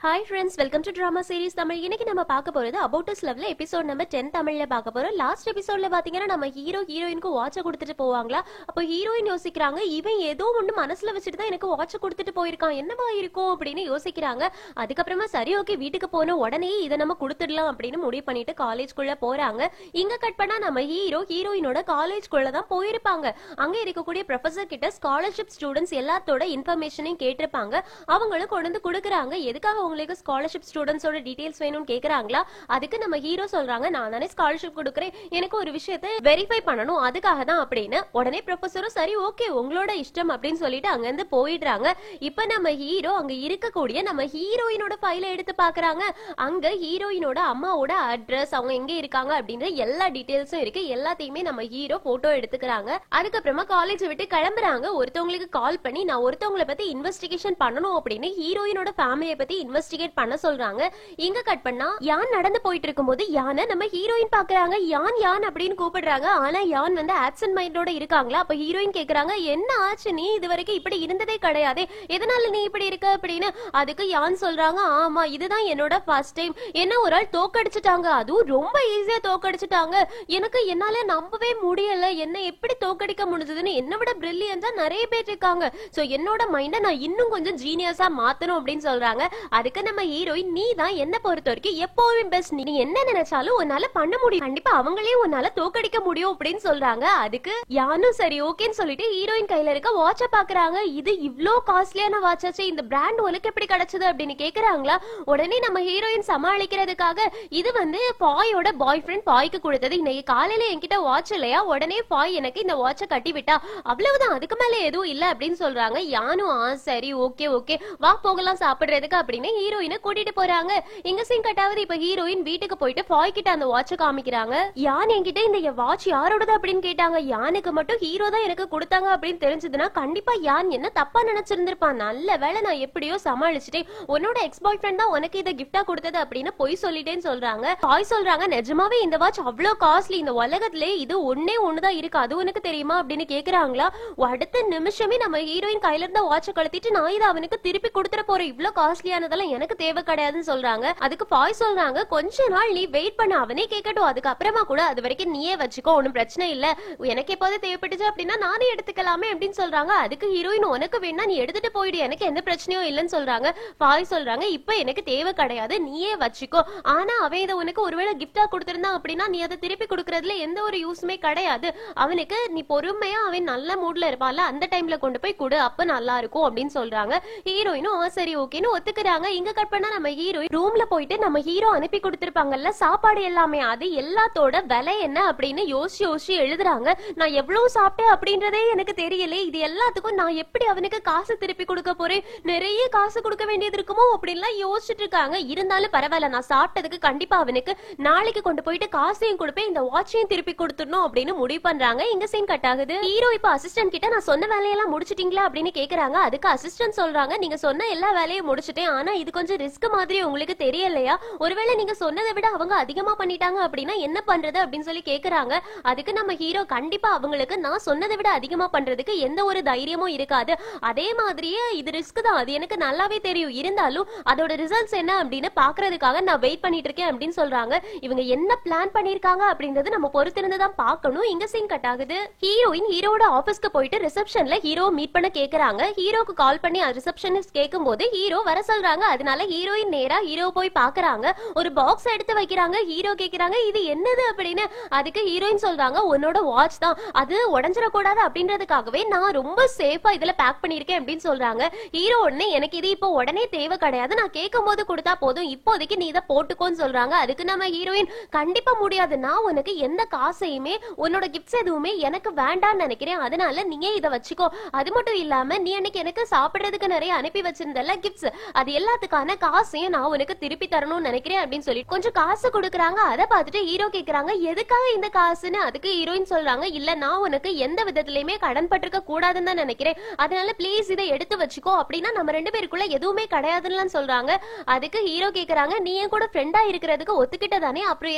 Hi friends, welcome to drama series Tamil. இன்னைக்கு நம்ம பார்க்க போறது அபவுட் அஸ் லவ்ல எபிசோட் நம்பர் 10 தமிழ்ல பார்க்க போறோம். லாஸ்ட் எபிசோட்ல பாத்தீங்கன்னா நம்ம ஹீரோயினுக்கு வாட்ச கொடுத்துட்டு போவாங்களா. அப்போ ஹீரோயின் யோசிக்கிறாங்க, இவன் ஏதோ ஒண்ணு மனசுல வச்சுட்டு தான் எனக்கு வாட்ச கொடுத்துட்டு போயிருக்கான், என்னவா இருக்கும் அப்படின்னு யோசிக்கிறாங்க. அதுக்கப்புறமா சரி ஓகே வீட்டுக்கு போன உடனே இதை நம்ம கொடுத்துடலாம் அப்படின்னு முடிவு பண்ணிட்டு காலேஜ்குள்ள போறாங்க. இங்க கட் பண்ணா நம்ம ஹீரோயினோட காலேஜ்குள்ள தான் போயிருப்பாங்க. அங்க இருக்கக்கூடிய ப்ரொஃபசர் கிட்ட ஸ்காலர்ஷிப் ஸ்டூடெண்ட்ஸ் எல்லாத்தோட இன்ஃபர்மேஷனையும் கேட்டிருப்பாங்க. அவங்களும் கொண்டு வந்து கொடுக்குறாங்க. எதுக்காக உங்களுக்கு ஸ்காலர்ஷிப் ஸ்டூடெண்ட்ஸோட டீடைல்ஸ் வேணும்னு கேக்குறாங்களா. அதுக்கு நம்ம ஹீரோ சொல்றாங்க, நான் தானே ஸ்காலர்ஷிப் கொடுக்குறேன், எனக்கு ஒரு விஷயத்தை வெரிஃபை பண்ணணும், அதுக்காக தான் அப்படின்னு. உடனே ப்ரொஃபசரும் சரி ஓகே உங்களோட இஷ்டம் அப்படின்னு சொல்லிட்டு அங்க இருந்து போயிடுறாங்க. இப்ப நம்ம ஹீரோ அங்க இருக்கக்கூடிய நம்ம ஹீரோயினோட ஃபைலை எடுத்து பாக்குறாங்க. அங்க ஹீரோயினோட அம்மாவோட அட்ரஸ், அவங்க எங்க இருக்காங்க அப்படின்ற எல்லா டீடைல்ஸும் இருக்கு. எல்லாத்தையுமே நம்ம ஹீரோ போட்டோ எடுத்துக்கிறாங்க. அதுக்கப்புறமா காலேஜ் விட்டு கிளம்புறாங்க. ஒருத்தவங்களுக்கு கால் பண்ணி நான் ஒருத்தவங்களை பத்தி இன்வெஸ்டிகேஷன் பண்ணணும் அப்படின்னு ஹீரோயினோட ஃபேமிலியை பத்தி இன்வெஸ்டிகேட் பண்ண சொல்றாங்க. இங்க கட் பண்ணா யான் நடந்து போயிட்டு இருக்கும்போது யானை நம்ம ஹீரோயின் பாக்குறாங்க. யான் அப்படின்னு கூப்பிடுறாங்க. ஆனா யான் வந்து ஆப்சென்ட் மைண்டோட இருக்காங்களா. அப்ப ஹீரோயின் கேக்குறாங்க, என்ன ஆச்சு, நீ இது வரைக்கும் இப்படி இருந்ததே கிடையாது, எதனால நீ இப்படி இருக்க அப்படின்னு. அதுக்கு யான் சொல்றாங்க, ஆமா இதுதான் என்னோட ஃபர்ஸ்ட் டைம், என்ன ஒரு ஆள் தோக்கடிச்சிட்டாங்க, அதுவும் ரொம்ப ஈஸியா தோக்கடிச்சிட்டாங்க, எனக்கு என்னால நம்பவே முடியல, என்ன எப்படி தோக்கடிக்க முடிஞ்சதுன்னு. என்ன விட பிரில்லியன்ட்டா நிறைய பேர் இருக்காங்க, சோ என்னோட மைண்ட நான் இன்னும் கொஞ்சம் ஜீனியஸா மாத்தணும் அப்படின்னு சொல்றாங்க. அதுக்கு நம்ம ஹீரோயின், நீ தான் என்ன பொறுத்த வரைக்கும் எப்பவுமே பெஸ்ட், நீ என்ன நினைச்சாலும் உன்னால பண்ண முடியும், கண்டிப்பா அவங்களே உன்னால தோக்கடிக்க முடியும் அப்படின்னு சொல்றாங்க. அதுக்கு யானும் சரி ஓகேன்னு சொல்லிட்டு ஹீரோயின் கையில இருக்க வாட்ச பாக்குறாங்க. இது இவ்ளோ காஸ்ட்லியான வாட்சாச்சு, இந்த பிராண்ட் உனக்கு எப்படி கிடைச்சது அப்படின்னு கேக்குறாங்களா. உடனே நம்ம ஹீரோயின் சமாளிக்கிறதுக்காக, இது வந்து ஃபாயோட பாய் ஃப்ரெண்ட் ஃபாய்க்கு கொடுத்தது, இன்னைக்கு காலையில என்கிட்ட வாட்ச் இல்லையா, உடனே ஃபாய் எனக்கு இந்த வாட்ச கட்டி விட்டா, அவ்வளவுதான், அதுக்கு மேல எதுவும் இல்ல அப்படின்னு சொல்றாங்க. யானும் சரி ஓகே ஓகே வா போகலாம் சாப்பிடுறதுக்கு அப்படின்னு ஹீரோயினை கூட்டிட்டு போறாங்க. இங்க சீன் கட்டாவது இப்ப ஹீரோயின் வீட்டுக்கு போயிட்டு ஃபாய் கிட்ட அந்த வாட்ச காமிக்கிறாங்க. யான் என்கிட்ட இந்த வாட்ச் யாரோடது அப்படின்னு கேட்டாங்க. யானுக்கு மட்டும் ஹீரோ தான் எனக்கு கொடுத்தாங்க அப்படின்னு தெரிஞ்சதுன்னா கண்டிப்பா யான் என்ன தப்பா நினைச்சிருந்திருப்பான். நல்ல வேளை நான் எப்படியோ சமாளிச்சுட்டேன், உன்னோட எக்ஸ் பாய் ஃப்ரெண்ட் தான் உனக்கு இதை கிஃப்டா கொடுத்தது அப்படின்னு பொய் சொல்லிட்டேன்னு சொல்றாங்க. ஃபாய் சொல்றாங்க, நிஜமாவே இந்த வாட்ச் அவ்வளவு காஸ்ட்லி, இந்த உலகத்திலே இது ஒன்னே ஒண்ணுதான் இருக்கு, அது உனக்கு தெரியுமா அப்படின்னு கேக்குறாங்களா. அடுத்த நிமிஷமே நம்ம ஹீரோயின் கையில இருந்த வாட்ச கழட்டிட்டு, நான் இதை அவனுக்கு திருப்பி கொடுத்துட போறேன், இவ்வளவு காஸ்ட்லியானதெல்லாம் எனக்கு தேவை கிடையாதுன்னு சொல்றாங்க. அதுக்கு ஃபாய் சொல்றாங்க, கொஞ்ச நாள் நீ வெயிட் பண்ண, அவனே கேட்கட்டும், அதுக்கப்புறமா கூட அது வரைக்கும் நீயே வச்சுக்கோ, ஒன்னும் பிரச்சனை இல்ல, எனக்கு எப்போது தேவைப்பட்டுச்சு அப்படின்னா நானே எடுத்துக்கலாமே அப்படின்னு சொல்றாங்க. அதுக்கு ஹீரோயின், உனக்கு வேணா நீ எடுத்துட்டு போயிடு, எனக்கு எந்த பிரச்சனையும் இல்லைன்னு சொல்றாங்க. ஃபாய் சொல்றாங்க, இப்ப எனக்கு தேவை கிடையாது, நீயே வச்சுக்கோ, ஆனா அவன் இதை உனக்கு ஒருவேளை கிஃப்டா கொடுத்திருந்தான் அப்படின்னா நீ அதை திருப்பி கொடுக்கறதுல எந்த ஒரு யூஸுமே கிடையாது, அவனுக்கு நீ பொறுமையா அவன் நல்ல மூட்ல இருப்பான்ல அந்த டைம்ல கொண்டு போய் கொடு, அப்ப நல்லா இருக்கும் அப்படின்னு சொல்றாங்க. ஹீரோயினும் சரி ஓகேன்னு ஒத்துக்கிறாங்க. இங்க கட் பண்ணா நம்ம ஹீரோயின் ரூம்ல போயிட்டு நம்ம ஹீரோ அனுப்பி கொடுத்திருப்பாங்கல்ல சாப்பாடு எல்லாமே, அது எல்லாத்தோட விலை என்ன அப்படின்னு யோசிச்சு எழுதுறாங்க. நான் எவ்வளவு சாப்பிட்டேன் அப்படின்றதே எனக்கு தெரியல, இது எல்லாத்துக்கும் நான் எப்படி அவனுக்கு காசு திருப்பி கொடுக்க போறேன், நிறைய காசு கொடுக்க வேண்டியது இருக்குமோ அப்படின்லாம் யோசிச்சுட்டு இருக்காங்க. இருந்தாலும் பரவாயில்ல, நான் சாப்பிட்டதுக்கு கண்டிப்பா அவனுக்கு நாளைக்கு கொண்டு போயிட்டு காசையும் கொடுப்பேன், இந்த வாட்சையும் திருப்பி கொடுத்துடணும் அப்படின்னு முடிவு பண்றாங்க. இங்க சீன் கட் ஆகுது. ஹீரோ இப்ப அசிஸ்டன்ட் கிட்ட நான் சொன்ன வேலையெல்லாம் முடிச்சிட்டீங்களா அப்படின்னு கேக்குறாங்க. அதுக்கு அசிஸ்டன்ட் சொல்றாங்க, நீங்க சொன்ன எல்லா வேலையும் முடிச்சிட்டேன், ஆனா இது கொஞ்சம் ரிஸ்க் மாதிரி உங்களுக்கு தெரியலையா, ஒருவேளை நீங்க சொன்னதை விட அவங்க அதிகமா பண்ணிட்டாங்க அப்படின்னா என்ன பண்றது அப்படின்னு சொல்லி கேக்குறாங்க. அதுக்கு நம்ம ஹீரோ, கண்டிப்பா அவங்களுக்கு நான் சொன்னதை விட அதிகமா பண்றதுக்கு எந்த ஒரு தைரியமும் இருக்காது, அதே மாதிரியே இது ரிஸ்க் தான், அது எனக்கு நல்லாவே தெரியும், இருந்தாலும் அதோட ரிசல்ட்ஸ் என்ன அப்படின்னு பாக்குறதுக்காக நான் வெயிட் பண்ணிட்டு இருக்கேன் அப்படின்னு சொல்றாங்க. இவங்க என்ன பிளான் பண்ணிருக்காங்க அப்படின்றது நம்ம பொறுத்திருந்து தான் பார்க்கணும். இங்க சீன் கட் ஆகுது. ஹீரோயின் ஹீரோட ஆபீஸ்க்கு போயிட்டு ரிசப்ஷன்ல ஹீரோ மீட் பண்ண கேக்குறாங்க. ஹீரோக்கு கால் பண்ணி ரிசப்ஷனிஸ்ட் கேட்கும் போது ஹீரோ வர சொல்றாங்க. அதனால ஹீரோயின் நேரா ஹீரோ போய் பாக்குறாங்க. ஒரு பாக்ஸ் எடுத்து வைக்கிறாங்க. ஹீரோ கேக்குறாங்க, இது என்னது அப்படின்னு. அதுக்கு ஹீரோயின் சொல்றாங்க, உன்னோட வாட்ச் தான், அது உடஞ்சிடக்கூடாது அப்படின்றதுக்காகவே நான் ரொம்ப சேஃபா இதுல பேக் பண்ணிருக்கேன் அப்படின்னு சொல்றாங்க. ஹீரோ உடனே, எனக்கு இது இப்போ உடனே தேவை கிடையாது, நான் கேட்கும் போது கொடுத்தா போதும், இப்போதைக்கு நீ இதை போட்டுக்கோன்னு சொல்றாங்க. அதுக்கு நம்ம ஹீரோயின், கண்டிப்பா முடியாது, நான் உனக்கு எந்த காசையுமே உன்னோட கிஃப்ட்ஸ் எதுவுமே எனக்கு வேண்டாம்னு நினைக்கிறேன், அதனால நீயே இதை வச்சுக்கோ, அது மட்டும் இல்லாம நீ அன்னைக்கு எனக்கு சாப்பிடுறதுக்கு நிறைய அனுப்பி வச்சிருந்தல கிஃப்ட்ஸ், அது எல்லாத்துக்கான காசையும் நான் உனக்கு திருப்பி தரணும்னு நினைக்கிறேன் அப்படின்னு சொல்லி கொஞ்சம் காசு கொடுக்குறாங்க. அதை பார்த்துட்டு ஹீரோ கேக்குறாங்க, எதுக்காக இந்த காசுன்னு. அதுக்கு ஹீரோயின் சொல்றாங்க, இல்ல நான் உனக்கு எந்த விதத்திலயுமே கடன் பட்டிருக்க கூடாதுன்னு தான் நினைக்கிறேன், அதனால பிளீஸ் இதை எடுத்து வச்சுக்கோ, அப்படின்னா நம்ம ரெண்டு பேருக்குள்ள எதுவுமே கிடையாதுன்னு சொல்றாங்க. அதுக்கு ஹீரோ கேக்குறாங்க, நீ என் கூட ஃப்ரெண்டா இருக்கிறதுக்கு ஒத்துக்கிட்ட தானே, அப்புறம்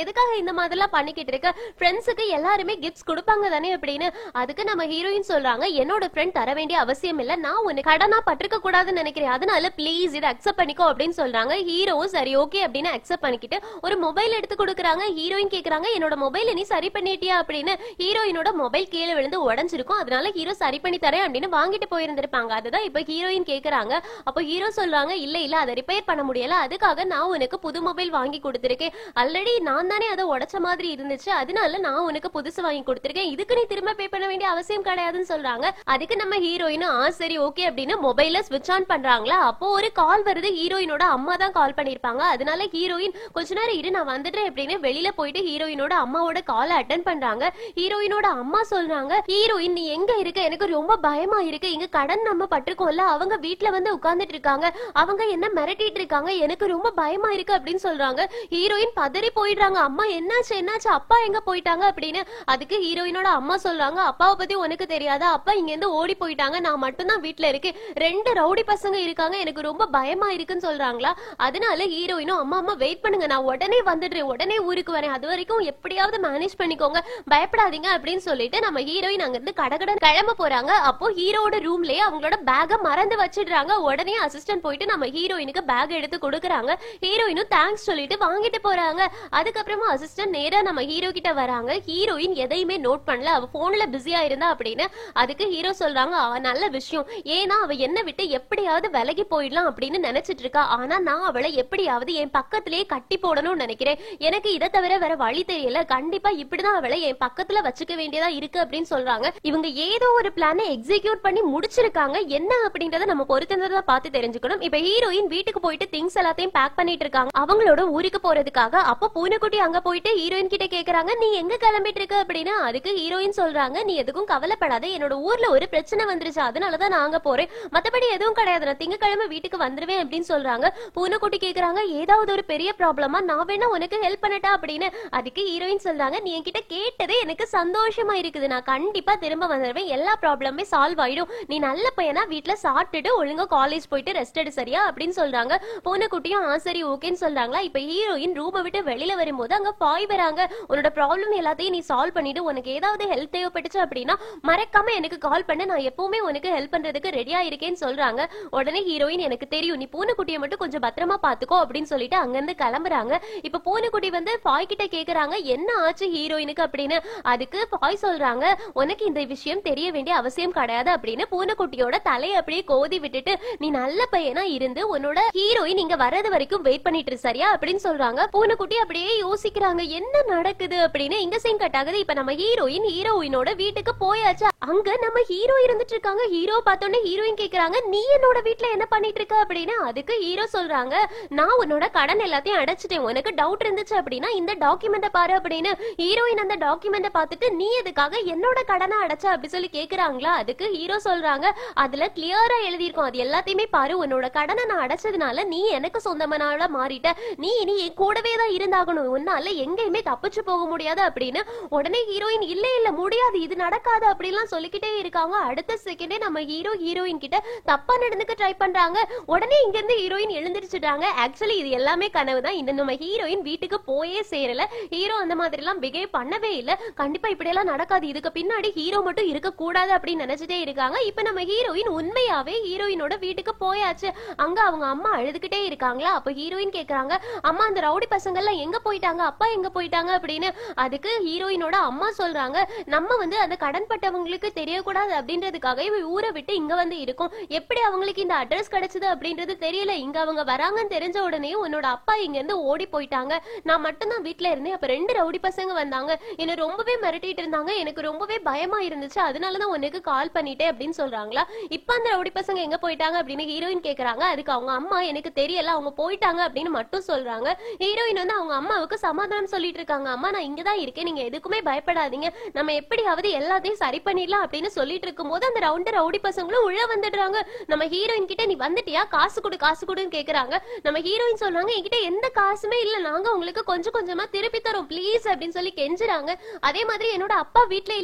எதுக்காக இந்த மாதிரிலாம் பண்ணிக்கிட்டு இருக்க, ஃப்ரெண்ட்ஸுக்கு எல்லாருமே கிஃப்ட்ஸ் கொடுப்பாங்க தானே அப்படின்னு. அதுக்கு நம்ம ஹீரோயின் சொல்றாங்க, என்னோட ஃப்ரெண்ட் தர வேண்டிய அவசியம் இல்ல, நான் உனக்கு கடனா பட்டிருக்க கூடாதுன்னு நினைக்கிறேன், அதனால பிளீஸ் இதை அக்செப்ட் பண்ணிக்கோ பண்ணிக்கோ அப்படின்னு சொல்றாங்க. ஹீரோவும் சரி ஓகே அப்படின்னு அக்செப்ட் பண்ணிக்கிட்டு ஒரு மொபைல் எடுத்து கொடுக்குறாங்க. ஹீரோயின் கேக்குறாங்க என்னோட மொபைல நீ சரி பண்ணிட்டியா அப்படின்னு. ஹீரோயினோட மொபைல் கீழே விழுந்து உடைஞ்சிருக்கும், அதனால ஹீரோ சரி பண்ணி தரேன் அப்படின்னு வாங்கிட்டு போயிருந்திருப்பாங்க. அதுதான் இப்ப ஹீரோயின் கேக்குறாங்க. அப்ப ஹீரோ சொல்றாங்க இல்ல இல்ல அதை ரிப்பேர் பண்ண முடியல, அதுக்காக நான் உனக்கு புது மொபைல் வாங்கி கொடுத்திருக்கேன். ஆல்ரெடி நான் தானே அதை உடைச்ச மாதிரி இருந்துச்சு, அதனால நான் உனக்கு புதுசு வாங்கி கொடுத்திருக்கேன், இதுக்கு நீ திரும்ப பே பண்ண வேண்டிய அவசியம் கிடையாதுன்னு சொல்றாங்க. அதுக்கு நம்ம ஹீரோயினும் சரி ஓகே அப்படின்னு மொபைல ஸ்விட்ச் ஆன் பண்றாங்களா. அப்போ ஒரு கால் வருது. ஹீரோயினோட அம்மா தான் கால் பண்ணிருப்பாங்க. அதனால ஹீரோயின் கொஞ்ச நேரம் இரு நான் வந்துட்டேன் அப்படின்னு வெளியில போயிட்டு ஹீரோயினோட அம்மாவோட காலை அட்டென்ட் பண்றாங்க. ஹீரோயினோட அம்மா சொல்றாங்க ஹீரோயின் நீ எங்க இருக்க, எனக்கு ரொம்ப பயமா இருக்கு, இங்க கடன் நம்ம பட்டிருக்கோம்ல, அவங்க வீட்டுல வந்து உட்கார்ந்துட்டு இருக்காங்க, அவங்க என்ன மிரட்டிட்டு இருக்காங்க, எனக்கு ரொம்ப பயமா இருக்கு அப்படின்னு சொல்றாங்க. ஹீரோயின் பதறி போயிடுறாங்க. அம்மா என்னாச்சு என்னாச்சு, அப்பா எங்க போயிட்டாங்க அப்படின்னு. அதுக்கு ஹீரோயினோட அம்மா சொல்றாங்க அப்பாவை பத்தி உனக்கு தெரியாதா, அப்பா இங்க இருந்து ஓடி போயிட்டாங்க, நான் மட்டும் தான் வீட்டுல இருக்கேன், 2 ரவுடி பசங்க இருக்காங்க, எனக்கு ரொம்ப பயமா இருக்குன்னு சொல்றாங்களா. அதனால ஹீரோயினும் அம்மா அம்மா வெயிட் பண்ணுங்க, நான் உடனே வந்துடுறேன், உடனே ஊருக்கு வரேன், அது வரைக்கும் எப்படியாவது மேனேஜ் பண்ணிக்கோங்க, பயப்படாதீங்க அப்படின்னு சொல்லிட்டு நம்ம ஹீரோயின் அங்க இருந்து கடகடன் கிளம்ப போறாங்க. அப்போ ஹீரோட ரூம்லயே அவங்களோட பேக மறந்து வச்சிடுறாங்க. உடனே அசிஸ்டன்ட் போயிட்டு நம்ம ஹீரோயினுக்கு பேக் எடுத்து கொடுக்குறாங்க. ஹீரோயினும் தேங்க்ஸ் சொல்லிட்டு வாங்கிட்டு போறாங்க. அதுக்கப்புறமா அசிஸ்டன்ட் நேரா நம்ம ஹீரோ கிட்ட வராங்க. ஹீரோயின் எதையுமே நோட் பண்ணல, அவ போன்ல பிஸியா இருந்தா அப்படின்னு. அதுக்கு ஹீரோ சொல்றாங்க நல்ல விஷயம், ஏன்னா அவ என்ன விட்டு எப்படியாவது விலகி போயிடலாம் அப்படின்னு நினைச்சிட்டு இருக்கா, ஆனா நான் அவளை எப்படியாவது என் பக்கத்திலேயே கட்டி போடணும்னு நினைக்கிறேன், எனக்கு இதை தவிர வேற வழி தெரியல, கண்டிப்பா இப்படிதான் அவளை என் பக்கத்துல வச்சுக்க வேண்டியதா இருக்கு அப்படின்னு சொல்றாங்க. இவங்க ஏதோ ஒரு பிளானை எக்ஸிக்யூட் பண்ணி முடிச்சிருக்காங்க, என்ன அப்படின்றத நம்ம பொறுத்திருந்ததை பார்த்து தெரிஞ்சுக்கணும். இப்ப ஹீரோயின் வீட்டுக்கு போயிட்டு திங்ஸ் எல்லாத்தையும் பேக் பண்ணிட்டு இருக்காங்க அவங்களோட ஊருக்கு போறதுக்காக. அப்போ பூனைக்குட்டி அங்க போயிட்டு ஹீரோயின் கிட்ட கேக்குறாங்க நீ எங்க கிளம்பிட்டு இருக்க அப்படின்னு. அதுக்கு ஹீரோயின் சொல்றாங்க நீ எதுக்கும் கவலைப்படாத, என்னோட ஊர்ல ஒரு பிரச்சனை வந்துருச்சு, அதனாலதான் நான் அங்க போறேன், மத்தபடி எதுவும் கிடையாது, நான் திங்கக்கிழமை வீட்டுக்கு வந்துருவேன் அப்படின்னு சொல்றாங்க. பூனைக்குட்டி கேக்குறாங்க ஏதாவது ஒரு பெரிய ப்ராப்ளமா, நான் வேணா உனக்கு ஹெல்ப் பண்ணட்டா அப்படின்னு. அதுக்கு ஹீரோயின் சொல்றாங்க நீ என்கிட்ட கேட்டதே எனக்கு சந்தோஷமா இருக்குது, நான் கண்டிப்பா திரும்ப வந்துடுவேன், எல்லா ப்ராப்ளமே சால்வ் ஆயிடும், நீ நல்ல பையனா வீட்டுல சாப்பிட்டுட்டு ஒழுங்கா காலேஜ் போயிட்டு ரெஸ்ட் எடு சரியா அப்படின்னு சொல்றாங்க. பூனைக்குட்டியும் சரி ஓகேன்னு சொல்றாங்களா. இப்ப ஹீரோயின் ரூமை விட்டு வெளியில வரும்போது அங்க பாய் வராங்க. உன்னோட ப்ராப்ளம் எல்லாத்தையும் நீ சால்வ் பண்ணிட்டு உனக்கு ஏதாவது ஹெல்ப் தேவைப்பட்டுச்சு அப்படின்னா மறக்காம எனக்கு கால் பண்ண, நான் எப்பவுமே உனக்கு ஹெல்ப் பண்றதுக்கு ரெடியா இருக்கேன்னு சொல்றாங்க. உடனே ஹீரோயின் எனக்கு தெரியும், நீ பூனைக்குட்டியை மட்டும் கொஞ்சம் பத்திரமா பாத்துக்கோ அப்படின்னு சொல்லிட்டு அங்க இருந்து கிளம்புறாங்க. இப்ப பூனைக்குட்டி வந்து பாய் கிட்ட கேக்குறாங்க என்ன ஆச்சு ஹீரோயினுக்கு அப்படின்னு. அதுக்கு பாய் சொல்றாங்க உனக்கு இந்த விஷயம் தெரிய வேண்டிய அவசியம் கிடையாது அப்படின்னு. பூனைக்குட்டியோட தலையை அப்படியே கோதி விட்டுட்டு நீ நல்ல பையனா இருந்து உன்னோட ஹீரோயின் இங்க வர்றது வரைக்கும் வெயிட் பண்ணிட்டு சரியா அப்படின்னு சொல்றாங்க. பூனைக்குட்டி அப்படியே யோசிக்கிறாங்க என்ன நடக்குது அப்படின்னு. இங்க சீன் கட் ஆகுது. இப்ப நம்ம ஹீரோயினோட வீட்டுக்கு போயாச்சு. அங்க நம்ம ஹீரோ இருந்துட்டு இருக்காங்க. ஹீரோ பார்த்தோன்னே ஹீரோயின் கேக்குறாங்க நீ என்னோட வீட்டுல என்ன பண்ணிட்டு இருக்க அப்படின்னு. அதுக்கு ஹீரோ சொல்றாங்க நான் உன்னோட கடன் எல்லாத்தையும் அடைச்சிட்டேன், உனக்கு டவுட் இருந்துச்சு அப்படின்னா இந்த டாக்குமெண்ட பாரு அப்படின்னு. ஹீரோயின் அந்த டாக்குமெண்ட பார்த்துட்டு நீ எதுக்காக என்னோட கடனை அடைச்ச அப்படி சொல்லி கேக்குறாங்களா. அதுக்கு ஹீரோ சொல்றாங்க அதுல கிளியரா எழுதியிருக்கும், அது எல்லாத்தையுமே பாரு, உன்னோட கடனை நான் அடைச்சதுனால நீ எனக்கு சொந்தமனால மாறிட்ட, நீ இனி என் கூடவே தான் இருந்தாகணும், உன்னால எங்கேயுமே தப்பிச்சு போக முடியாது அப்படின்னு. உடனே ஹீரோயின் இல்ல இல்ல முடியாது, இது நடக்காது அப்படிலாம் சொல்லிக்கிட்டே இருக்காங்க. அடுத்த செகண்டே நம்ம ஹீரோயின் கிட்ட தப்பா நடந்துக்க ட்ரை பண்றாங்க. உடனே இங்க இருந்து ஹீரோயின் எழுந்திருச்சுட்டாங்க. ஆக்சுவலி இது எல்லாமே கனவு தான். இந்த நம்ம ஹீரோயின் வீட்டுக்கு போயே சேரல. ஹீரோ அந்த மாதிரி எல்லாம் பிஹேவ் பண்ணவே இல்ல. கண்டிப்பா இப்படி எல்லாம் நடக்காது, இதுக்கு பின்னாடி ஹீரோ மட்டும் இருக்க கூடாது அப்படின்னு நினைச்சிட்டே இருக்காங்க. இப்ப நம்ம ஹீரோயின் உண்மையாவே ஹீரோயினோட வீட்டுக்கு போயாச்சு. அங்க அவங்க அம்மா அழுதுகிட்டே இருக்காங்களா. அப்ப ஹீரோயின் கேக்குறாங்க அம்மா அந்த ரவுடி பசங்க எல்லாம் எங்க போயிட்டாங்க, அப்பா எங்க போயிட்டாங்க அப்படின்னு. அதுக்கு ஹீரோயினோட அம்மா சொல்றாங்க நம்ம வந்து அந்த கடன் பட்டவங்களுக்கு தெரியக்கூடாது அப்படின்றதுக்காக இவ ஊரை விட்டு இங்க வந்து இருக்கும், எப்படி அவங்களுக்கு இந்த அட்ரஸ் கிடைச்சது அப்படின்றது தெரியல, இங்க அவங்க வராங்கன்னு தெரிஞ்ச உடனே உன்னோட அப்பா இங்க இருந்து ஓடி போயிட்டாங்க, நான் மட்டும் தான் வீட்டுல இருந்தேன். அப்ப 2 ரவுடி பசங்க வந்தாங்க, என்ன ரொம்பவே மிரட்டிட்டு இருந்தாங்க, எனக்கு ரொம்பவே பயமா இருந்துச்சு, அதனாலதான் உனக்கு கால் பண்ணிட்டேன் அப்படின்னு சொல்றாங்களா. இப்ப அந்த ரவுடி பசங்க எங்க போயிட்டாங்க அப்படின்னு ஹீரோயின் கேக்குறாங்க. அதுக்கு அவங்க அம்மா எனக்கு தெரியல, அவங்க போயிட்டாங்க அப்படின்னு மட்டும் சொல்றாங்க. ஹீரோயின் வந்து அவங்க அம்மாவுக்கு சமாதானம் சொல்லிட்டு இருக்காங்க. அம்மா நான் இங்கதான் இருக்கேன், நீங்க எதுக்குமே பயப்படாதீங்க, நம்ம எப்படியாவது எல்லாத்தையும் சரி பண்ணிடலாம் அப்படின்னு சொல்லிட்டு இருக்கும் போது அந்த ரவுடி பசங்களும் உள்ள வந்துடுறாங்க. நம்ம ஹீரோயின் கிட்ட நீ வந்துட்டியா, காசு கொடுன்னு கேக்குறாங்க. நம்ம ஹீரோயின் சொல்றாங்க என்கிட்ட எந்த காசுமே இல்ல, நாங்க உங்களுக்கு கொஞ்சம் கொஞ்சமா திருப்பி தரோம் ப்ளீஸ் அப்படின்னு சொல்லி கெஞ்சுறாங்க. அதே மாதிரி என்னோட அப்பா வீட்டுல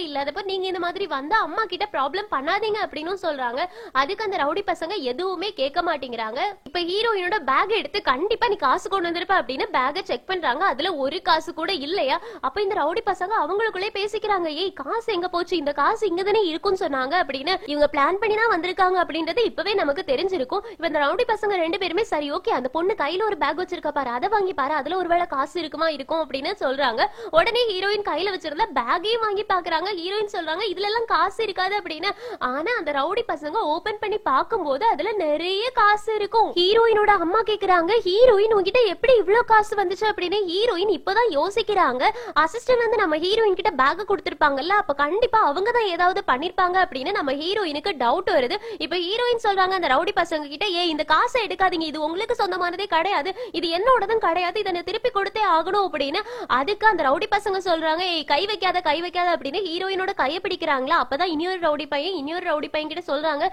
இல்லாதப்ப நீங்க இந்த மாதிரி வந்தா அம்மா கிட்ட ப்ராப்ளம் பண்ணாதீங்க அப்படின்னு சொல்றாங்க. அதுக்கு அந்த ரவுடி பசங்க எதுவுமே கேட்க மாட்டேங்கிறாங்க. இப்ப ஹீரோயினோட பேக் எடுத்து கண்டிப்பா நீ காசு கொண்டு வந்திருப்ப அப்படின்னு பேக செக் பண்றாங்க. அதுல ஒரு காசு கூட இல்லையா. அப்ப இந்த ரவுடி பசங்க அவங்களுக்குள்ளே பேசிக்கிறாங்க, ஏய் காசு எங்க போச்சு, இந்த காசு இங்கதானே இருக்குன்னு சொன்னாங்க அப்படின்னு. இவங்க பிளான் பண்ணி தான் வந்திருக்காங்க அப்படின்றது இப்பவே நமக்கு தெரிஞ்சிருக்கும். இப்ப இந்த அந்த ரவுடி பசங்க 2 பேருமே சரி ஓகே அந்த பொண்ணு கையில ஒரு பேக் வச்சிருக்கா பாரு, அதை வாங்கி பாரு, அதுல ஒருவேளை காசு இருக்குமா இருக்கும் அப்படின்னு சொல்றாங்க. உடனே ஹீரோயின் கையில வச்சிருந்த பேக்கையும் வாங்கி பாக்குறாங்க. ஹீரோயின் சொல்றாங்க இதுல எல்லாம் காசு இருக்காது அப்படின்னு. ஆனா அந்த ரவுடி பசங்க ஓபன் பண்ணி பாக்கும்போது அதுல நிறைய காசு இருக்கும். ஹீரோயினோட அம்மா கேக்குறாங்க ஹீரோயின் உங்ககிட்ட எப்படி இவ்ளோ காசு வந்துச்சு அப்படின்னு. ஹீரோயின் இப்பதான் யோசிக்கிறாங்க, அசிஸ்டன்ட் வந்து நம்ம ஹீரோயின் கிட்ட பேக் கொடுத்திருப்பாங்கல்ல, அப்ப கண்டிப்பா அவங்க தான் ஏதாவது பண்ணிருப்பாங்க அப்படின்னு நம்ம ஹீரோயினுக்கு டவுட் வருது. இப்ப ஹீரோயின் சொல்றாங்க அந்த ரவுடி பசங்க கிட்ட, இந்த காசை எடுக்காதீங்க, இது உங்களுக்கு சொந்தமானதே கிடையாது, இது என்னோடதும் கிடையாது, இதை திருப்பி கொடுத்தே ஆகணும் அப்படின்னு. அதுக்கு அந்த ரவுடி பசங்க சொல்றாங்க கை வைக்காத கை வைக்காத அப்படின்னு. ஹீரோயினோட கையை பிடிக்கிறாங்களா, அப்பதான் இன்னொரு ரவுடி பையன் கிட்ட சொல்றாங்க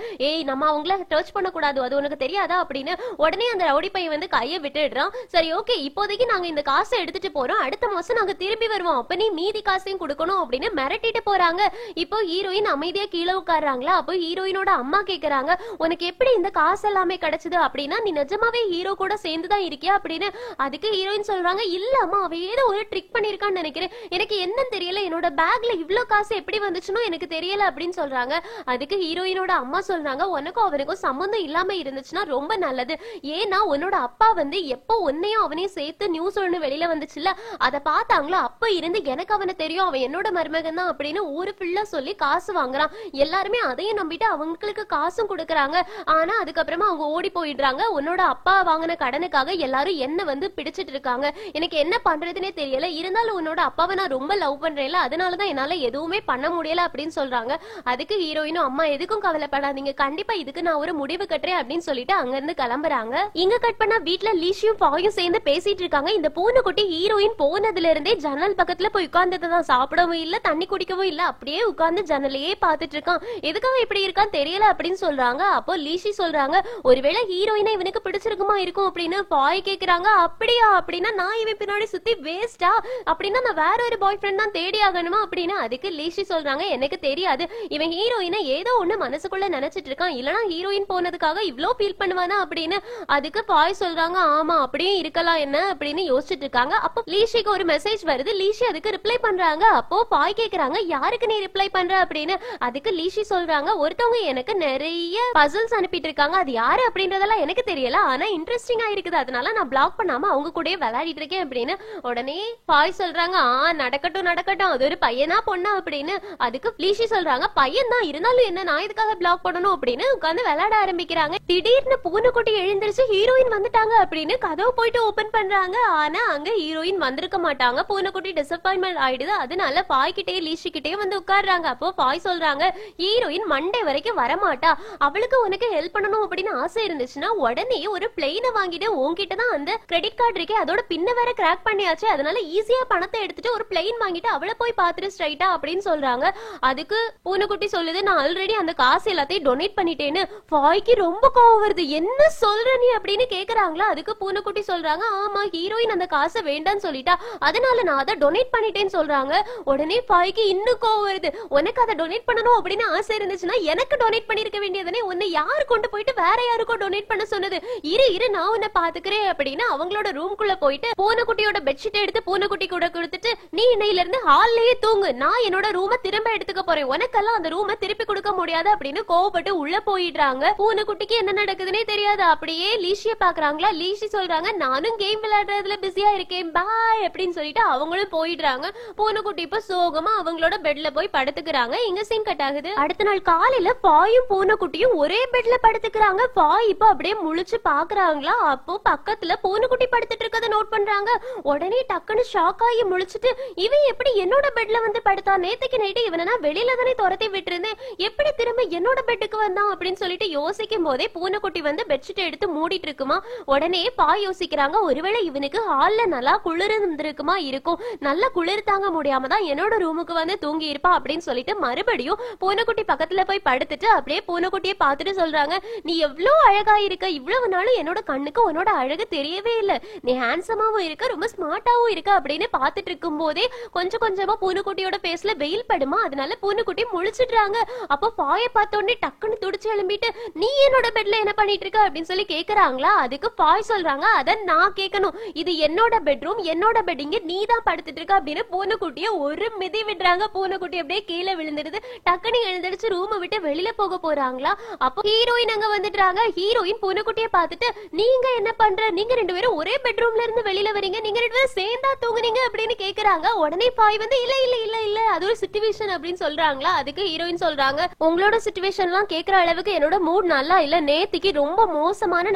நம்ம அவங்கள டச் பண்ண கூடாது, அது உனக்கு தெரியாதா அப்படின்னு. உடனே அந்த ரவுடி பையன் வந்து கையை விட்டுடுறான். சரி ஓகே இப்போதைக்கு நாங்க இந்த காசை எடுத்துட்டு போறோம், அடுத்த மாசம் நாங்க திரும்பி வருவோம், அப்ப நீ மீதி காசையும் கொடுக்கணும் அப்படின்னு மிரட்டிட்டு போறாங்க. இப்போ ஹீரோயின் அமைதியா கீழே உட்கார்றாங்களா. அப்போ ஹீரோயினோட அம்மா கேக்குறாங்க உனக்கு எப்படி இந்த காசு எல்லாமே கிடைச்சது அப்படின்னா, நீ நிஜமாவே ஹீரோ கூட சேர்ந்துதான் இருக்கியா அப்படின்னு. அதுக்கு ஹீரோயின் சொல்றாங்க இல்ல அம்மா அவ ஏதோ ஒரு ட்ரிக் பண்ணிருக்கான்னு நினைக்கிறேன், எனக்கு என்னன்னு தெரியல, என்னோட பேக்ல இவ்ளோ காசு எப்படி வந்துச்சுன்னு எனக்கு தெரியல அப்படின்னு சொல்றாங்க. அதுக்கு ஹீரோயினோட அம்மா சொல்றாங்க உனக்கும் அவனுக்கும் சம்பந்தம் இல்லாம இருந்துச்சுன்னா ரொம்ப நல்லது, ஏன்னா உன்னோட அப்பா வந்து எப்போ உன்னையும் அவனையும் சேர்த்து நியூஸ் ஒண்ணு வெளியில வந்துச்சுல்ல, அதை பார்த்தாங்களோ அப்ப இருந்து எனக்கு அவனை தெரியும், அவன் என்னோட மருமகன் தான் அப்படின்னு ஊரு ஃபுல்லா சொல்லி காசு வாங்குறான். எல்லாருமே அதையும் நம்பிட்டு அவங்களுக்கு காசும் கொடுக்கறாங்க. ஆனா அதுக்கப்புறமா அவங்க ஓடி போயிடுறாங்க. உன்னோட அப்பா வாங்கின கடனுக்காக எல்லாரும் என்ன வந்து பிடிச்சிட்டு இருக்காங்க, எனக்கு என்ன பண்றதுன்னே தெரியல, இருந்தாலும் உன்னோட அப்பாவை நான் ரொம்ப லவ் பண்றேன்ல, அதனாலதான் என்னால எதுவுமே பண்ண முடியல அப்படின்னு சொல்றாங்க. அதுக்கு ஹீரோயினும் அம்மா எதுக்கும் கவலைப்படாதீங்க, கண்டிப்பா இதுக்கு நான் ஒரு முடிவு கட்டுறேன் அப்படின்னு சொல்லிட்டு அங்க இருந்து கிளம்புறாங்க. இங்க கட் பண்ணா வீட்டுல லீஷியும் ஃபாயும் சேர்ந்து பேசிட்டு இருக்காங்க. இந்த பூனைக்குட்டி ஹீரோயின் போனதுல இருந்தே ஜன்னல் பக்கத்துல போய் உட்கார்ந்துதான், சாப்பிடவும் இல்ல தண்ணி குடிக்கவும் இல்ல, அப்படியே உட்கார்ந்து ஜன்னலையே பாத்துட்டு இருக்கான். எதுக்காக இப்படி இருக்கான்னு தெரியல அப்படின்னு சொல்றாங்க. அப்போ லீஷி சொல்றாங்க ஒருவேளை ஹீரோயினை இவனுக்கு பிடிச்சிருக்குமா இருக்கும் அப்படின்னு. ஃபாய் கேக்குறாங்க அப்படியா, அப்படின்னா நான் இவன் பின்னாடி சுத்தி வேஸ்டா, அப்படின்னா நான் வேற ஒரு பாய் ஃப்ரெண்ட் தான் தேடி ஆகணுமா அப்படின்னு. அதுக்கு லீஷி சொல்றாங்க எனக்கு தெரியாது, இவன் ஹீரோயினை ஏதோ ஒண்ணு மனசுக்குள்ள நினைச்சிட்டு இருக்கான், இல்லனா ஹீரோயின் போனதுக்காக இவ்ளோ ஃபீல் பண்ணுவானா அப்படின்னு. அதுக்கு பாய் சொல்றாங்க ஆமா அப்படியே இருக்கலாம் என்ன அப்படின்னு யோசிச்சுட்டு இருக்காங்க. அப்போ லீஷிக்கு ஒரு மெசேஜ் வருது, லீஷி அதுக்கு ரிப்ளை பண்றாங்க. அப்போ பாய் கேக்குறாங்க யாருக்கு நீ ரிப்ளை பண்ற அப்படின்னு. அதுக்கு லீஷி சொல்றாங்க ஒருத்தவங்க எனக்கு நிறைய பசில்ஸ் அனுப்பிட்டு இருக்காங்க, அது யாரு அப்படின்றதெல்லாம் எனக்கு தெரியல, ஆனா இன்ட்ரெஸ்டிங்கா இருக்குது, அதனால நான் பிளாக் பண்ணாம அவங்க கூட விளையாடிட்டு இருக்கேன் அப்படின்னு. உடனே பாய் சொல்றாங்க நடக்கட்டும் நடக்கட்டும், அது ஒரு பையனா பொண்ணா அப்படின்னு. அதுக்கு லீஷி சொல்றாங்க பையன் தான், இருந்தாலும் என்ன நான் இதுக்காக பிளாக் பண்ணணும் அப்படின்னு உட்கார்ந்து விளையாட ஆரம்பிக்கிறாங்க. திடீர்னு பூனைக்குட்டி எழுந்திருச்சு ஹீரோயின் வந்துட்டாங்க அப்படின்னு கதவு போயிட்டு ஓபன் பண்றாங்க. ஆனா அங்க ஹீரோயின் வந்திருக்க மாட்டாங்க. பூனைக்குட்டி டிசப்பாயின்மெண்ட் ஆயிடுது. அதனால பாய் கிட்டே லீஷி கிட்டே வந்து உட்கார்றாங்க. அப்போ பாய் சொல்றாங்க ஹீரோயின் மண்டே வரைக்கும் வரமாட்டா, அவளுக்கு உனக்கு ஹெல்ப் பண்ணணும் அப்படின்னு ஆசை இருந்துச்சுன்னா உடனே ஒரு பிளெயினை வாங்கிட்டு உன்கிட்ட தான் அந்த கிரெடிட் கார்டு இருக்கே அதோட பின்ன வேற கிராக் பண்ணியாச்சு, அதனால ஈஸியா பணத்தை எடுத்துட்டு ஒரு பிளெயின் வாங்கிட்டு அவளை போய் பாத்துட்டு ஸ்ட்ரைட்டா அப்படின்னு சொல்றாங்க. அதுக்கு பூனைக்குட்டி சொல்லுது நான் ஆல்ரெடி அந்த காசு எல்லாத்தையும் டொனேட் பண்ணிட்டேன்னு. ஃபாய்க்கு ரொம்ப கோவம் வருது, என்ன சொல்ற நீ அப்படின்னு கேக்குறாங்களா. அதுக்கு பூனைக்குட்டி சொல்றாங்க ஆமா ஹீரோயின் அந்த காசை வேண்டான்னு சொல்லிட்டா, அதனால நான் அதை டொனேட் பண்ணிட்டேன்னு சொல்றாங்க. உடனே ஃபாய்க்கு இன்னும் கோவம் வருது, உனக்கு அதை டொனேட் பண்ணணும் அப்படின்னு ஆசை இருந்துச்சுன்னா எனக்கு டொனேட் பண்ணிருக்க வேண்டியதுனே, உன்னை யாரு கொண்டு போயிட்டு வேற யாருக்கோ டொனேட் பண்ண சொன்னது, இரு நான் உன்னை பாத்துக்கிறேன் அப்படின்னு அவங்களோட ரூம்குள்ள போயிட்டு பூனைக்குட்டியோட பெட்ஷீட் எடுத்து பூனைக்குட்டி கூட கொடுத்துட்டு நீ இன்னையில இருந்து ஹால்லயே தூங்கு, நான் என்னோட ரூமை திரும்ப எடுத்துக்க போறேன், உனக்கெல்லாம் அந்த ரூமை திருப்பி கொடுக்க முடியாது அப்படின்னு கோவப்பட்டு உள்ள போயிடுறாங்க. பூனைக்குட்டிக்கு என்ன நடக்குதுன்னே தெரியாது. அப்படியே லீஷிய பாக்குறாங்களா. லீஷி சொல்றாங்க நானும் கேம் விளையாடுறதுல பிஸியா இருக்கேன் பாய் அப்படின்னு சொல்லிட்டு அவங்களும் போயிடுறாங்க. பூனைக்குட்டி இப்ப சோகமா அவங்களோட பெட்ல போய் படுத்துக்கிறாங்க. இங்க சீன் கட் ஆகுது. அடுத்த நாள் காலையில பாயும் பூனைக்குட்டியும் ஒரே பெட்ல படுத்துக்கிறாங்க. பாய் இப்ப அப்படியே முழிச்சு பாக்குறாங்களா. அப்போ பக்கத்துல பூனைக்குட்டி படுத்துட்டு இருக்கத நோட் பண்றாங்க. உடனே டக்குன்னு ஷாக் ஆகி முழிச்சிட்டு இவன் எப்படி என்னோட பெட்ல வந்து படுத்தா, நேத்துக்கு நைட்டு இவனை நான் வெளியில தானே துரத்தி விட்டுருந்தேன், எப்படி திரும்ப என்னோட பெட்டுக்கு வந்தான் அப்படின்னு சொல்லிட்டு யோசிக்கும் போதே பூனைக்குட்டி வந்து பெட்ஷீட் எடுத்து மூடிட்டு இருக்குமா. உடனே பாய் யோசிக்கிறாங்க ஒருவேளை இவனுக்கு ஹால்ல நல்லா குளிர் இருந்திருக்குமா இருக்கும், நல்லா குளிர் தாங்க முடியாம தான் என்னோட ரூமுக்கு வந்து தூங்கி இருப்பா அப்படின்னு சொல்லிட்டு மறுபடியும் பூனைக்குட்டி பக்கத்துல போய் படுத்துட்டு அப்படியே பூனைக்குட்டியை பார்த்துட்டு சொல்றாங்க நீ எவ்வளவு அழகா இருக்க, இவ்வளவு நாளும் என்னோட கண்ணுக்கு உன்னோட அழகு தெரியவே இல்ல, நீ ஹேண்ட்ஸமாவும் இருக்க ரொம்ப ஸ்மார்ட்டாவும் இருக்க அப்படின்னு பாத்துட்டு இருக்கும் போதே கொஞ்சம் கொஞ்சமா பூனைக்குட்டியோட பேஸ்ல வெயில் படுமா, அதனால பூனைக்குட்டி முழிச்சிடுறாங்க. அப்போ பாயை பார்த்த உடனே டக்குன்னு துடிச்சு எழும்பிட்டு நீ என்னோட பெட்ல என்ன பண்ணிட்டு இருக்க அப்படின்னு சொல்லி கேக்குறாங்களா. அதுக்கு பாய் சொல்றாங்க அத நான் கேட்கணும், இது என்னோட பெட்ரூம், என்னோட பெட், இங்க நீ தான் படுத்துட்டு இருக்க அப்படின்னு பூனைக்குட்டிய ஒரு மிதி விடுறாங்க. பூனைக்குட்டி அப்படியே கீழே விழுந்துடுது. டக்குனு எழுந்திருச்சு ரூமை விட்டு வெளியில போக போறாங்களா. அப்போ ஹீரோயின் அங்க வந்துடுறாங்க. ஹீரோயின் பூனைக்குட்டியை பார்த்துட்டு நீங்க என்ன பண்ற, நீங்க 2 பேரும் ஒரே பெட்ரூம்ல இருந்து வெளியில வரீங்க, நீங்க 2 பேரும் சேர்ந்தா தூங்குனீங்க அப்படின்னு கேக்குறாங்க. உடனே பாய் வந்து இல்ல இல்ல இல்ல இல்ல அது ஒரு சிச்சுவேஷன் அப்படின்னு சொல்றாங்களா. அதுக்கு ஹீரோயின் சொல்றாங்க உங்களோட சிச்சுவேஷன் எல்லாம் கேக்குற அளவுக்கு என்னோட மூட் நல்லா இல்ல, நேத்திக்கு ரொம்ப மோசமான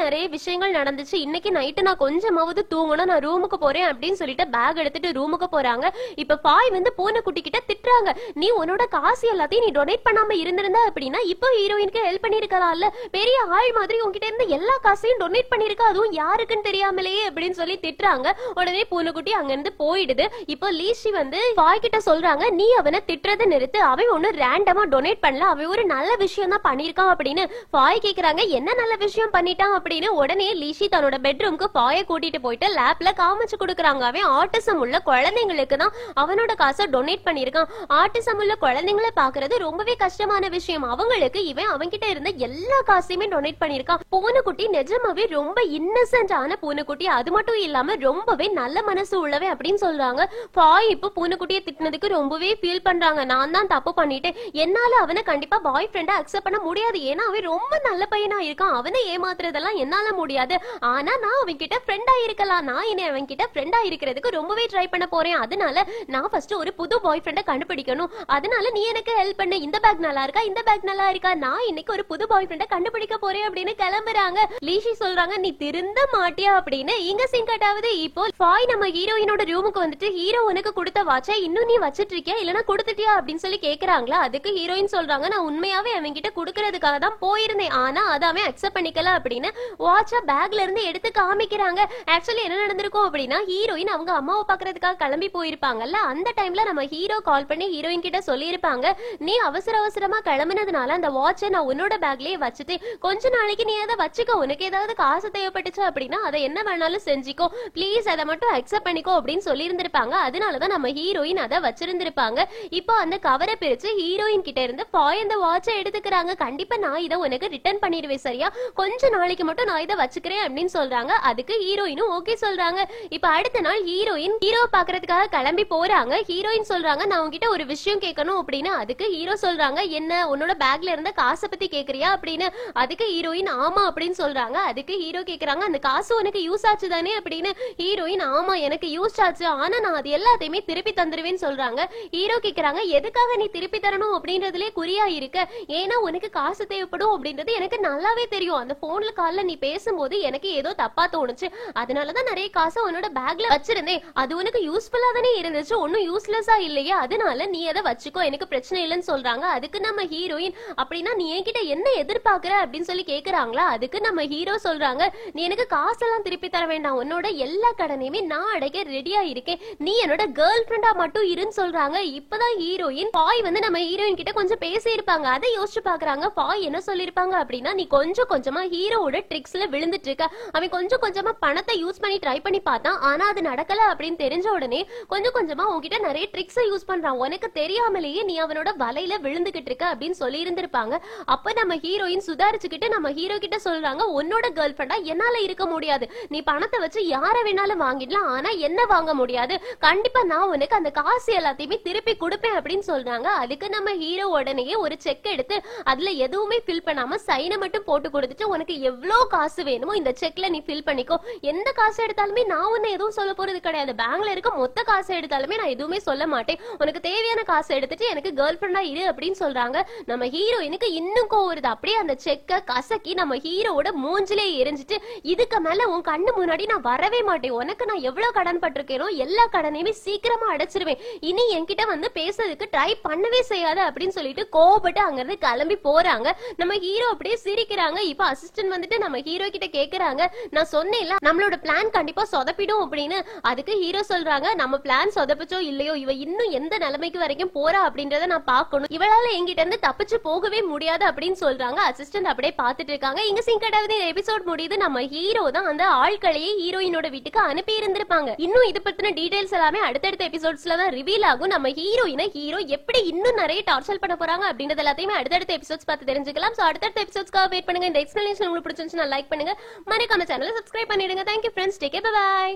நிறைய விஷயங்கள் நடந்துச்சு, இன்னைக்கு நைட்டு நான் கொஞ்சமாவது தூங்கணும், நான் ரூமுக்கு போறேன் அப்படின்னு சொல்லிட்டு பேக் எடுத்துட்டு ரூமுக்கு போறாங்க. இப்ப பாய் வந்து பூனைக்குட்டி கிட்ட திட்டுறாங்க, நீ உன்னோட காசு எல்லாத்தையும் நீ டொனேட் பண்ணாம இருந்திருந்தா அப்படின்னா இப்போ ஹீரோயினுக்கு ஹெல்ப் பண்ணிருக்கலாம்ல, பெரிய ஆள் மாதிரி உங்ககிட்ட இருந்து எல்லா காசையும் டொனேட் பண்ணிருக்க, அதுவும் யாருக்குன்னு தெரியாமலேயே அப்படின்னு சொல்லி திட்டுறாங்க. உடனே பூனைக்குட்டி அங்க இருந்து போயிடுது. இப்போ லீஷி வந்து பாய் கிட்ட சொல்றாங்க நீ அவனை திட்டுறதை நிறுத்து, அவன் ஒண்ணு ரேண்டமா டொனேட் பண்ணல, அவன் ஒரு நல்ல விஷயம் தான் பண்ணிருக்கான் அப்படின்னு. பாய் கேக்குறாங்க என்ன நல்ல விஷயம் பண்ணிட்டான் அப்படின்னு. உடனே லீஷி தன்னோட பெட்ரூம்க்கு பாயை கூட்டிட்டு போயிட்டு லேப்ல காமிச்சு கொடுக்குறாங்க. அவன் ஆட்டிசம் உள்ள குழந்தைங்களுக்கு தான் அவனோட காசை டொனேட் பண்ணிருக்கான். ஆட்டிசம் உள்ள குழந்தைங்களை பாக்குறது ரொம்பவே கஷ்டமான விஷயம், அவங்களுக்கு இவன் அவன்கிட்ட இருந்த எல்லா காசையுமே டொனேட் பண்ணிருக்கான். பூனைக்குட்டி நிஜமாவே ரொம்ப இன்னசென்டான பூனைக்குட்டி, அது மட்டும் இல்லாம ரொம்பவே நல்ல மனசு உள்ளவே அப்படின்னு சொல்றாங்க. பாய் இப்ப பூனைக்குட்டியை திட்டினதுக்கு ரொம்பவே ஃபீல் பண்றாங்க, நான் தான் தப்பு பண்ணிட்டேன், என்னால அவனை கண்டிப்பா பாய் ஃப்ரெண்டா அக்செப்ட் பண்ண முடியாது, ஏன்னா அவன் ரொம்ப நல்ல பையனா இருக்கான், அவனை ஏமாத்துறதெல்லாம் என்னால முடியாது, ஆனா நான் அவன் கிட்ட ஃப்ரெண்டா இருக்கலாம், நான் என்ன அவன் கிட்ட ஃப்ரெண்டா இருக்கிறதுக்கு ரொம்பவே ட்ரை பண்ண போறேன், அதனால நான் ஃபர்ஸ்ட் ஒரு புது பாய் ஃப்ரெண்ட கண்டுபிடிக்கணும், அதனால நீ எனக்கு ஹெல்ப் பண்ணு, இந்த பேக் நல்லா இருக்கா, இந்த பேக் நல்லா இருக்கா, நான் இன்னைக்கு ஒரு புது பாய் ஃப்ரெண்ட கண்டுபிடிக்க போறேன் அப்படின்னு கிளம்புறாங்க. லீஷி சொல்றாங்க நீ திருந்த மாட்டியா அப்படின்னு. இங்க சீன் கட்டாவது இப்போ பாய் நம்ம ஹீரோயினோட ரூமுக்கு வந்துட்டு ஹீரோ உனக்கு கொடுத்த வாட்சை இன்னும் நீ வச்சிட்டு இருக்கியா இல்லனா கொடுத்துட்டியா அப்படின்னு சொல்லி கேக்குறாங்களா. அதுக்கு ஹீரோயின் சொல்றாங்க நான் உண்மையாவே அவன் கிட்ட குடுக்கறதுக்காக தான் போயிருந்தேன், ஆனா அத அவன் அக்செப்ட் பண்ணிக்கல அப்படின்னு வாட்ச பேக்ல இருந்து எடுத்து காமிக்கிறாங்க. ஆக்சுவலி என்ன நடந்திருக்கும் அப்படின்னா ஹீரோயின் அவங்க அம்மாவை பாக்குறதுக்காக கிளம்பி போயிருப்பாங்கல்ல, அந்த டைம்ல நம்ம ஹீரோ கால் பண்ணி ஹீரோயின் கிட்ட சொல்லியிருப்பாங்க நீ அவசர அவசரமா கிளம்பினதுனால அந்த வாட்சை நான் உன்னோட பேக்லயே வச்சுட்டு கொஞ்ச நாளைக்கு நீ அதை வச்சுக்கோ, உனக்கு ஏதாவது காசு தேவைப்பட்டுச்சு அப்படின்னா அதை என்ன வேணாலும் செஞ்சுக்கோ, பிளீஸ் அதை மட்டும் அக்செப்ட் பண்ணிக்கோ அப்படின்னு சொல்லி இருந்திருப்பாங்க. அதனாலதான் நம்ம ஹீரோயின் அதை வச்சிருந்திருப்பாங்க. இப்போ அந்த கவரை பிரிச்சு ஹீரோயின் கிட்ட இருந்து பாய் அந்த வாட்சை எடுத்துக்கிறாங்க. கண்டிப்பா நான் இதை உனக்கு ரிட்டர்ன் பண்ணிடுவேன் சரியா, கொஞ்ச நாளைக்கு மட்டும் நான் இதை வச்சுக்கிறேன் அப்படின்னு சொல்றாங்க. அதுக்கு ஹீரோயினும் ஓகே சொல்றாங்க. இப்ப அடுத்த நாள் ஹீரோயின் ஹீரோ பாக்குறதுக்காக கிளம்பி போறாங்க. ஹீரோயின் சொல்றாங்க நான் உங்ககிட்ட ஒரு விஷயம் கேட்கணும் அப்படின்னு. அதுக்கு ஹீரோ சொல்றாங்க என்ன, உன்னோட பேக்ல இருந்த காசை பத்தி கேக்குறியா அப்படின்னு. அதுக்கு ஹீரோயின் ஆமா அப்படின்னு சொல்றாங்க. அதுக்கு ஹீரோ கேக்குறாங்க அந்த காசு உனக்கு யூஸ் ஆச்சு தானே அப்படின்னு. ஹீரோயின் ஆமா எனக்கு யூஸ் ஆச்சு, ஆனா நான் அது எல்லாத்தையுமே திருப்பி தந்துருவேன்னு சொல்றாங்க. ஹீரோ கேக்குறாங்க எதுக்காக நீ திருப்பி தரணும் அப்படின்றதுலே குறியா இருக்க, ஏன்னா உனக்கு காசு தேவைப்படும் அப்படின்றது எனக்கு நல்லாவே தெரியும், அந்த போன்ல கால்ல நீ பேசும்போது எனக்கு ஏதோ தப்பா தோணுச்சு, அதனாலதான் நிறைய காசு உன்னோட பேக்ல வச்சிருந்தேன், அது உனக்கு யூஸ்ஃபுல்லா தானே இருந்துச்சு, ஒன்னும் யூஸ்லெஸ்ஸா இல்லையா, அதனால நீ அதை வச்சுக்கோ எனக்கு பிரச்சனை இல்லைன்னு சொல்றாங்க. அதுக்கு நம்ம ஹீரோயின் அப்படின்னா நீ என்கிட்ட என்ன எதிர்பார்க்கற அப்படின்னு சொல்லி கேக்குறாங்களா. அதுக்கு நம்ம ஹீரோ சொல்றாங்க நீ எனக்கு காசெல்லாம் திருப்பி தர வேண்டாம், உன்னோட எல்லா கடனையுமே நான் அடைக்க ரெடியா இருக்கேன், நீ என்னோட கேர்ள் ஃப்ரெண்டா மட்டும் இருன்னு சொல்றாங்க. இப்பதான் ஹீரோயின் பாய் வந்து நம்ம ஹீரோயின் கிட்ட கொஞ்சம் பேசி இருப்பாங்க, அதை யோசிச்சு பாக்குறாங்க. பாய் என்ன சொல்லிருப்பாங்க அப்படின்னா நீ கொஞ்சம் கொஞ்சமா ஹீரோவோட ட்ரிக்ஸ்ல விழுந்துட்டு இருக்க, அவன் கொஞ்சம் கொஞ்சமா பணத்தை யூஸ் பண்ணி ட்ரை பண்ணி பார்த்தான், ஆனா அது நடக்கல அப்படின்னு தெரிஞ்ச உடனே கொஞ்சம் கொஞ்சமா உன்கிட்ட நிறைய ட்ரிக்ஸ் யூஸ் பண்றான், உனக்கு தெரியாமலேயே நீ அவனோட வலையில விழுந்துகிட்டு இருக்க அப்படின்னு சொல்லி இருந்திருப்பாங்க. அப்ப நம்ம ஹீரோயின் சுதாரிச்சுக்கிட்டு நம்ம ஹீரோ கிட்ட சொல்றாங்க உன்னோட கேர்ள் ஃப்ரெண்டா என்னால இருக்க முடியாது, நீ பணத்தை வச்சு யார வேணாலும் வாங்கிடலாம், ஆனா என்ன வாங்க முடியாது, கண்டிப்பா நான் உனக்கு அந்த காசு எல்லாத்தையுமே திருப்பி கொடுப்பேன் அப்படின்னு சொல்றாங்க. அதுக்கு நம்ம ஹீரோ உடனே ஒரு செக் எடுத்து அதுல எதுவுமே ஃபில் பண்ணாம சைனை மட்டும் போட்டு கொடுத்துட்டு உனக்கு எவ்வளவு காசு வேணுமோ இந்த செக்ல நீ ஃபில் பண்ணிக்கோ, எந்த காசு எடுத்தாலுமே நான் உன்னை எதுவும் சொல்ல போறது கிடையாது, பேங்க்ல இருக்க மொத்த காசு எடுத்தாலுமே நான் எதுவுமே சொல்ல மாட்டேன், உனக்கு தேவையான காசு எடுத்துட்டு எனக்கு கேர்ள் ஃப்ரெண்டா இரு அப்படின்னு சொல்றாங்க. நம்ம ஹீரோயினுக்கு இன்னும் கோவம் வருது, அப்படியே அந்த செக்க கசக்கி நம்ம ஹீரோவோட மூஞ்சிலே எரிஞ்சிட்டு இதுக்கு மேல உன் கண்ணு முன்னாடி நான் வரவே மாட்டேன், உனக்கு நான் எவ்வளவு கடன் பட்டிருக்கேனோ எல்லா கடனையுமே சீக்கிரமா அடைச்சிருவேன், இனி என்கிட்ட வந்து பேசுறதுக்கு ட்ரை பண்ணவே செய்யாத அப்படின்னு சொல்லிட்டு கோபப்பட்டு அங்க இருந்து கிளம்பி போறாங்க. நம்ம ஹீரோ அப்படியே சிரிக்கிறாங்க. இப்ப அசிஸ்டன்ட் வந்துட்டு நம்ம ஹீரோ கிட்ட கேக்குறாங்க நான் சொன்னேன்ல நம்மளோட பிளான் கண்டிப்பா சொதப்பிடும் அப்படின்னு. அதுக்கு ஹீரோ சொல்றாங்க நம்ம பிளான் சொதப்பிச்சோ இல்லையோ இவ இன்னும் எந்த நிலைமைக்கு வரைக்கும் போறா அப்படின்றத நான் பாக்கணும், இவளால என்கிட்ட இருந்து தப்பிச்சு போகவே முடியாது அப்படின்னு சொல்றாங்க. அசிஸ்டன்ட் அப்படியே பாத்துட்டு இருக்காங்க. இங்க சிங்கடாவது எபிசோட் முடியுது. நம்ம ஹீரோ தான் அந்த ஆட்களையே ஹீரோயினோட வீட்டுக்கு அனுப்பி இருந்திருப்பாங்க. இன்னும் இது பத்தின டீடைல்ஸ் எல்லாமே அடுத்தடுத்த எபிசோட்ஸ்ல தான் ரிவீல் ஆகும். நம்ம ஹீரோயினை ஹீரோ எப்படி இன்னும் நிறைய டார்ச்சர் பண்ண போறாங்க அப்படின்றது எல்லாத்தையுமே அடுத்தடுத்த எபிசோட்ஸ் பார்த்து தெரிஞ்சுக்கலாம். சோ அடுத்தடுத்த எபிசோட்ஸ்க்காக வெயிட் பண்ணுங்க. இந்த எக்ஸ்பிளனேஷன் உங்களுக்கு பிடிச்சிருந்துச்சுன்னா லைக் பண்ணுங்க, மறக்காம சேனலை சப்ஸ்கிரைப் பண்ணிடுங்க. Thank you friends, take care, bye by.